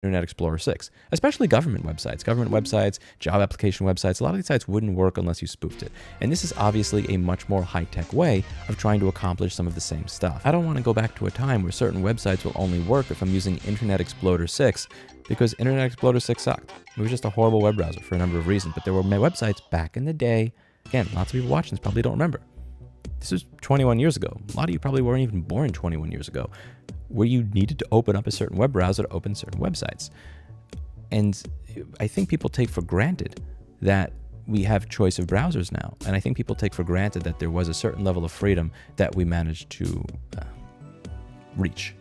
Internet Explorer 6, especially government websites, job application websites. A lot of these sites wouldn't work unless you spoofed it. And this is obviously a much more high-tech way of trying to accomplish some of the same stuff. I don't want to go back to a time where certain websites will only work if I'm using Internet Explorer 6, because Internet Explorer 6 sucked. It was just a horrible web browser for a number of reasons, but there were websites back in the day. Again, lots of people watching this probably don't remember. This was 21 years ago. A lot of you probably weren't even born 21 years ago, where you needed to open up a certain web browser to open certain websites. And I think people take for granted that we have choice of browsers now. And I think people take for granted that there was a certain level of freedom that we managed to reach.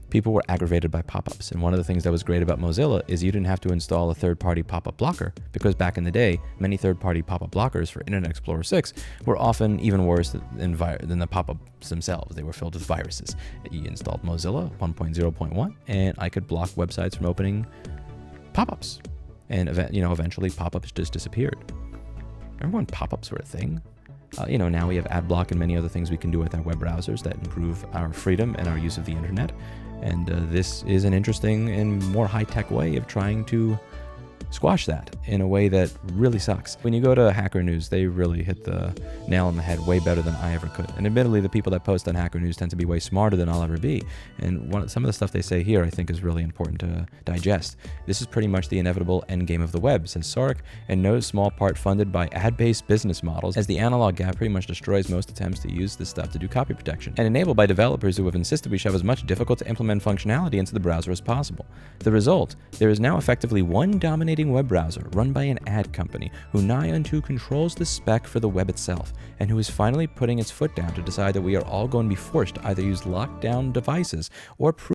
People were aggravated by pop-ups. And one of the things that was great about Mozilla is you didn't have to install a third-party pop-up blocker, because back in the day, many third-party pop-up blockers for Internet Explorer 6 were often even worse than the pop-ups themselves. They were filled with viruses. You installed Mozilla 1.0.1, and I could block websites from opening pop-ups. And eventually pop-ups just disappeared. Remember when pop-ups were a thing? Now we have ad block and many other things we can do with our web browsers that improve our freedom and our use of the internet. And this is an interesting and more high-tech way of trying to squash that in a way that really sucks. When you go to Hacker News, they really hit the nail on the head way better than I ever could. And admittedly, the people that post on Hacker News tend to be way smarter than I'll ever be. And some of the stuff they say here I think is really important to digest. This is pretty much the inevitable endgame of the web, says Sark, in no small part funded by ad-based business models, as the analog gap pretty much destroys most attempts to use this stuff to do copy protection, and enabled by developers who have insisted we shove as much difficult to implement functionality into the browser as possible. The result, there is now effectively one dominating web browser run by an ad company who nigh unto controls the spec for the web itself, and who is finally putting its foot down to decide that we are all going to be forced to either use lockdown devices or